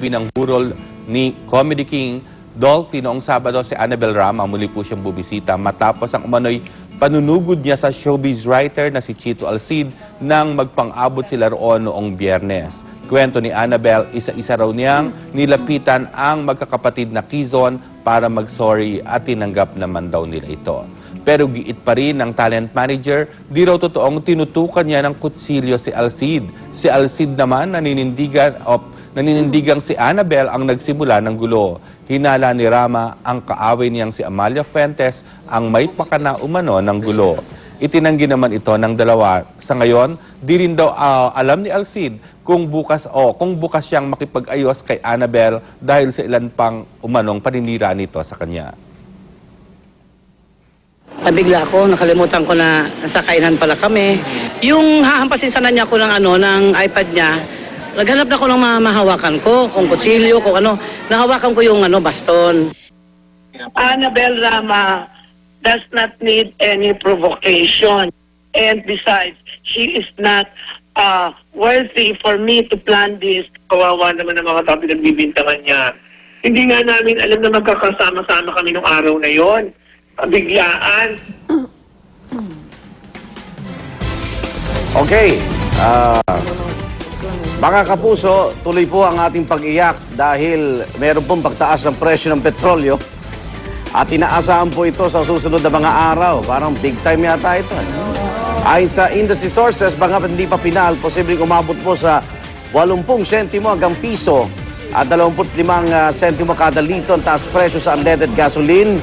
ibinangburol ni Comedy King Dolphy noong Sabado si Annabel Rama. Muli po siyang bubisita matapos ang umano'y panunugod niya sa showbiz writer na si Chito Alcid nang magpang-abot sila roon noong Biyernes. Kwento ni Annabel, isa-isa raw niyang nilapitan ang magkakapatid na Quezon para mag-sorry at tinanggap naman daw nila ito. Pero giit pa rin ng talent manager, di raw totoong tinutukan niya ng kutsilyo si Alcid. Si Alcid naman naninindigang si Annabel ang nagsimula ng gulo. Hinala ni Rama ang kaaway niyang si Amalia Fuentes ang may pakana umano ng gulo. Itinanggi naman ito ng dalawa. Sa ngayon, di rin daw alam ni Alcid kung bukas siyang makipag-ayos kay Annabel dahil sa ilan pang umanong paninira nito sa kanya. Nabigla ako, nakalimutan ko na nasa kainan pala kami. Yung hahampasin sana niya ko ng iPad niya, naghanap na ako ng mahawakan ko, kung kutsilyo, kung ano. Nahawakan ko yung baston. Annabel Rama does not need any provocation. And besides, she is not worthy for me to plan this. Kawawa naman ng mga tao nagbibintangan niya. Hindi nga namin alam na magkakasama-sama kami nung araw na yon. Biglaan. Okay. Mga kapuso, tuloy po ang ating pag-iyak dahil meron pong pagtaas ng presyo ng petrolyo at inaasahan po ito sa susunod na mga araw. Parang big time yata ito. Ayon sa industry sources, baka hindi pa pinal, posibleng umabot po sa 80 sentimo hanggang piso at 25 sentimo kada litro ang taas presyo sa unleaded gasoline.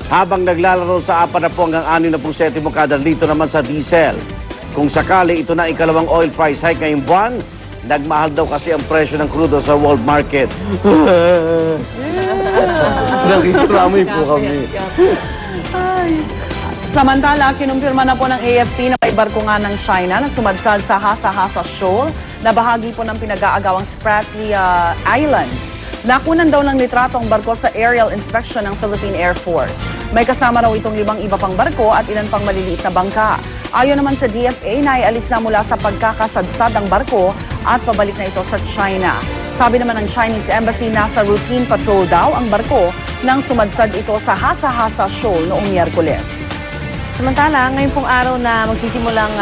Habang naglalaro sa 4 hanggang 60 sentimo kada litro naman sa diesel. Kung sakali ito na ikalawang oil price hike ngayong buwan, nagmahal daw kasi ang presyo ng crudo sa world market. Nakikiramay po kami. Samantala, kinumpirma na po ng AFP na may barko nga ng China na sumadsad sa Hasa-Hasa Shoal na bahagi po ng pinag-aagawang Spratly Islands. Nakunan daw ng litrato ang barko sa aerial inspection ng Philippine Air Force. May kasama raw itong 5 iba pang barko at ilan pang maliliit na bangka. Ayon naman sa DFA, naialis na mula sa pagkakasadsad ang barko at pabalik na ito sa China. Sabi naman ng Chinese Embassy, nasa routine patrol daw ang barko nang sumadsad ito sa Hasa-Hasa Shoal noong Miyerkules. Samantala, ngayon pong araw na magsisimulang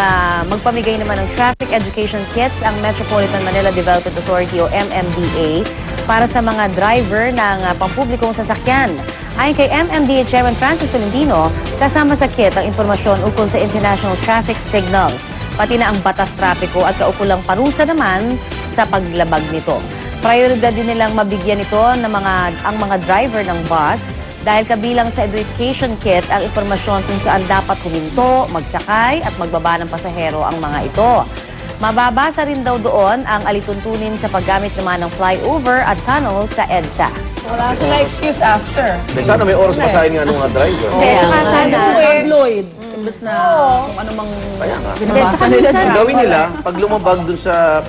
magpamigay naman ng traffic education kits ang Metropolitan Manila Development Authority o MMDA para sa mga driver ng pampublikong sasakyan. Ayon kay MMDA Chairman Francis Tolentino, kasama sa kit ang impormasyon ukol sa international traffic signals, pati na ang batas trapiko at kaukulang parusa naman sa paglabag nito. Prioridad din nilang mabigyan ito ng ang mga driver ng bus dahil kabilang sa education kit ang impormasyon kung saan dapat huminto, magsakay at magbaba ng pasahero ang mga ito. Mababasa rin daw doon ang alituntunin sa paggamit naman ng flyover at tunnel sa EDSA. Wala sila excuse after. Sana may oras pa sa inyo ng mga driver. Hindi, tsaka sana. Tabloid. Imbes na kung ano mang Tsaka nila. minsan, Gawin nila, pag lumabag dun sa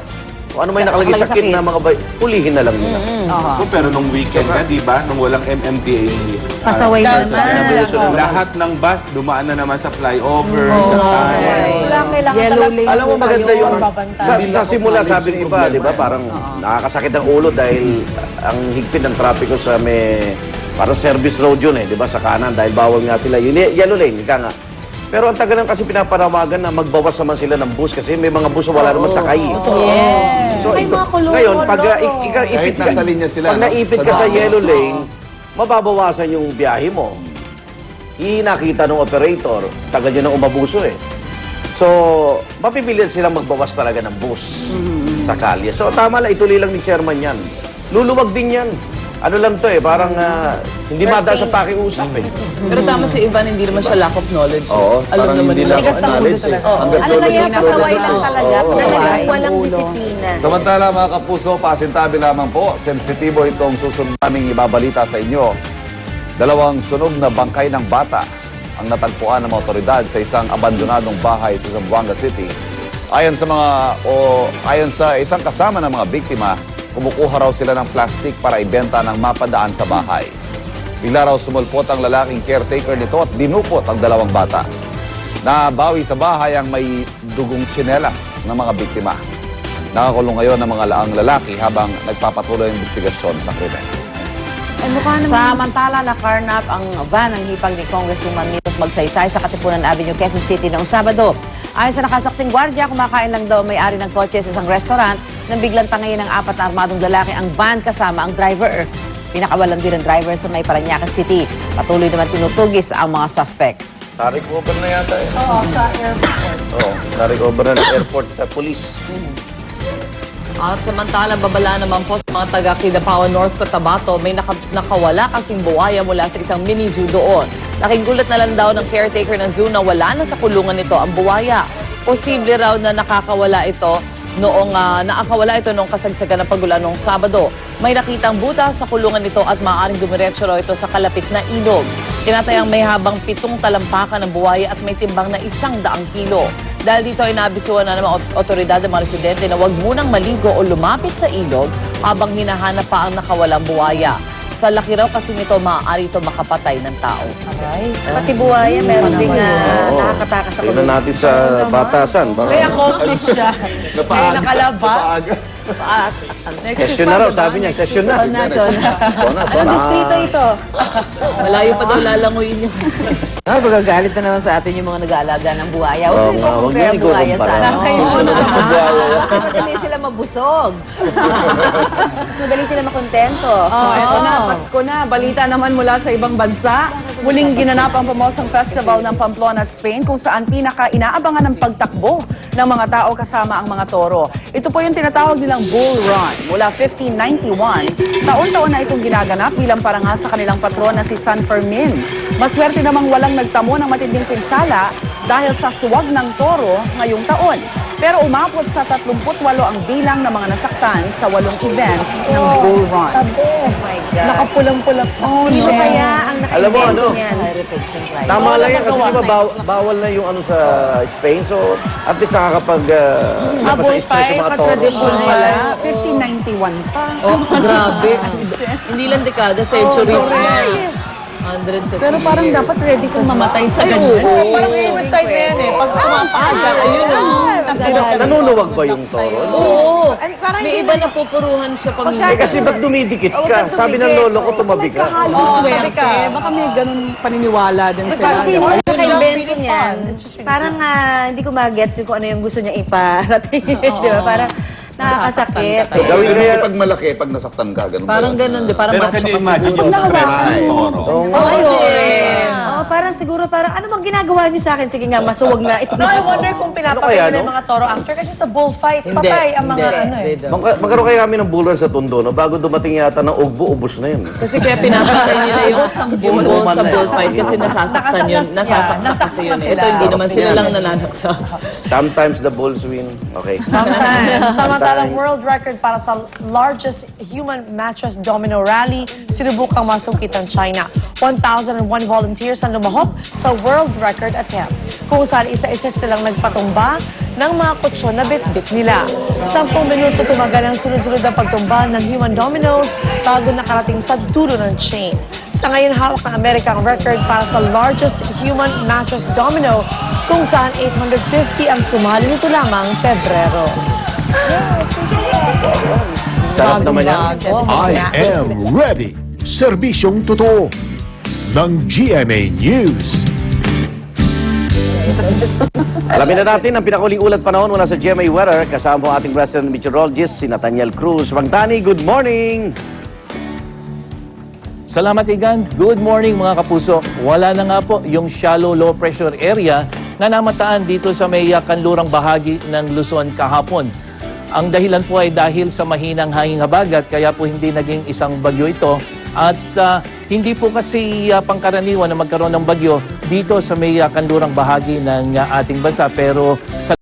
kung ano may nakalagay sa kit na mga hulihin na lang nila. Pero nung weekend nga, di ba? Nung walang MMDA, pasaway naman. lahat ng bus dumaan na naman sa flyover, sa tunnel. Wala kailangan Yellow lane. Alam mo maganda yun. Babantayan. Sa simula sabi ng iba, di ba, parang nakakasakit ang ulo dahil ang higpit ng trapiko sa may parang service road yun di ba, sa kanan dahil bawal nga sila. Yun, yellow lane, ika nga. Pero ang tagalan kasi pinapanawagan na magbawas naman sila ng bus kasi may mga bus na wala naman sakay. So, May mga kulong. ngayon, pag ipit ka, pag naipit ka sa yellow lane, mababawasan yung biyahe mo. Nakita ng operator, tagal niya ng umabuso So, mapipilit silang magbawas talaga ng bus sa kalye. So, tama lang, ituloy lang ni chairman yan. Luluwag din yan. Ano lang to parang hindi madaan sa pakiusap Pero tama si Ivan, hindi naman siya lack of knowledge. Oo, Alam naman nila. Tigas ng ulo talaga. Ano lang yan, pasaway lang talaga. Talagang walang disiplina. Samantala mga kapuso, pasintabi lamang po, sensitibo itong susunod naming ibabalita sa inyo. 2 sunog na bangkay ng bata ang natagpuan ng mga otoridad sa isang abandonadong bahay sa Zamboanga City. Ayon sa isang kasama ng mga biktima, kumukuha raw sila ng plastic para ibenta ng mapadaan sa bahay. Bigla raw sumulpot ang lalaking caretaker nito at dinupot ang 2 bata. Nabawi sa bahay ang may dugong tsinelas ng mga biktima. Nakakulong ngayon ang mga laang lalaki habang nagpapatuloy ang investigasyon sa krimen. Ay, mukha naman. Samantala, nakarnap ang van ng hipag ni Congresswoman Milos Magsaysay sa Katipunan Avenue, Quezon City noong Sabado. Ayon sa nakasaksing gwardiya, kumakain lang daw ang may-ari ng kotse sa isang restaurant nang biglang tangayin ng 4 na armadong lalaki ang van kasama ang driver. Pinakawalan din ang driver sa may Parañaque City. Patuloy naman tinutugis ang mga suspect. Na-recover na yata eh. Oo, sa airport. Oo, na-recover na ng airport police. At samantala, babala naman po sa mga taga Kidapawan North Cotabato, may nakawala kasing buwaya mula sa isang mini zoo doon. Nakigulat na lang daw ng caretaker ng zoo na wala na sa kulungan nito ang buwaya. Posible raw na nakakawala ito noong kasagsagan ng pagulan noong Sabado. May nakitang butas sa kulungan nito at maaaring dumiretso raw ito sa kalapit na ilog. Tinatayang may habang 7 talampakan ng buwaya at may timbang na 100 kilo. Dahil dito ay nabisuhan na ng mga otoridad ng mga residente na huwag munang maligo o lumapit sa ilog habang hinahanap pa ang nakawalang buwaya. Sa laki raw kasi nito, maaari ito makapatay ng tao. Aray, pati buhaya, meron ding nakakatakas sa Tingnan natin sa batasan. May accomplish siya. May nakalabas. Session na raw, sabi niya. Session na. Anong distrito ito? Malayo pa daw lalanguyin yung Magagalit na naman sa atin yung mga nag-aalaga ng buhaya. Oo Huwag nga, mo huwag compare niyo buhaya sa ikukumpara. ano. Sa Madali sila mabusog. Mas madali sila makontento. Oh, eto na, Pasko na. Balita naman mula sa ibang bansa. Muling ginanap ang pamosang festival ng Pamplona, Spain, kung saan pinaka-inaabangan ng pagtakbo ng mga tao kasama ang mga toro. Ito po yung tinatawag nilang Bull Run. Mula 1591, taon-taon na itong ginaganap bilang parangal sa kanilang patron na si San Fermin. Maswerte namang walang nagtamo ng matinding pinsala dahil sa suwag ng toro ngayong taon. Pero umabot sa 38 ang bilang ng mga nasaktan sa 8 events ng Bull Run. Oh my God. Nakapulang-pulang. Sino kaya ang Alam mo, naka-invento ano? niyan? Heritage and pride. Tama lang yan kasi di ba bawal na yung ano sa Spain. So, at least nakakapag napasa-stress yung mga toro. Tradition pala. 1591 pa. Oh, grabe. Hindi lang dekada, centuries na. Hundreds of Pero parang years. dapat ready kang mamatay sa Ay, ganyan. oo. Parang suicide na yan eh. Pag tumapa ka dyan, ayun Nanunuwag ba yung toro? Oo. May iba na pupuruhan siya paminsan. Kasi ba't dumidikit ka? Sabi ng lolo ko, tumabi ka. Halos swerte. Baka may ganun paniniwala din sila. Sino ang It's naka-invento really niyan? fun. It's just really Parang hindi ko mag-gets kung ano yung gusto niya iparating. Di ba? Parang nakakasakit. So, gawin Pero kaya... pag malaki, pag nasaktan ka, ganun Parang ba? ganun din. Parang Pero macho can you ka imagine siguro. yung stress ng toro? Oh, ayun. Oh, parang siguro, parang ano bang ginagawa niyo sa akin? Sige nga, masuwag na ito. No, I wonder kung Ano kaya, pinapakita no? ng mga toro after kasi sa bullfight, Hindi, patay ang mga hindi, ano eh. hindi daw. Magkaroon kaya kami ng bulan sa Tondo, no? Bago dumating yata ng ugbo, ubos na yun. Kasi kaya pinapatay nila yung bull sa bullfight kasi nasasaktan yun. Yeah, Nasasaktan kasi nasasaktan yun. sila. Ito hindi naman sila lang nananaksa. Sometimes the bulls win. Okay. Samantalang world record para sa largest human mattress domino rally, sinubukang masungkit ang China. 1,001 volunteers ang lumahok sa world record attempt, kung saan isa-isa silang nagpatumba ng mga kutsyon na bit-bit nila. 10 minuto tumagal ang sunod-sunod na pagtumba ng human dominoes bago nakarating sa dulo ng chain. Sa ngayon, hawak ng Amerikang record para sa largest human mattress domino, kung saan 850 ang sumali nito lamang Pebrero. Sarap naman yan. I am ready. Serbisyong totoo ng GMA News. Alamin na natin ang pinakahuling ulat panahon mula sa GMA Weather. Kasama po ating resident meteorologist, si Nathaniel Cruz. Magtani, good morning! Salamat, Igan. Good morning, mga kapuso. Wala na nga po yung shallow low pressure area na namataan dito sa may kanlurang bahagi ng Luzon kahapon. Ang dahilan po ay dahil sa mahinang hanging habagat, kaya po hindi naging isang bagyo ito. At hindi po kasi pangkaraniwan na magkaroon ng bagyo dito sa may kanlurang bahagi ng ating bansa. Pero sa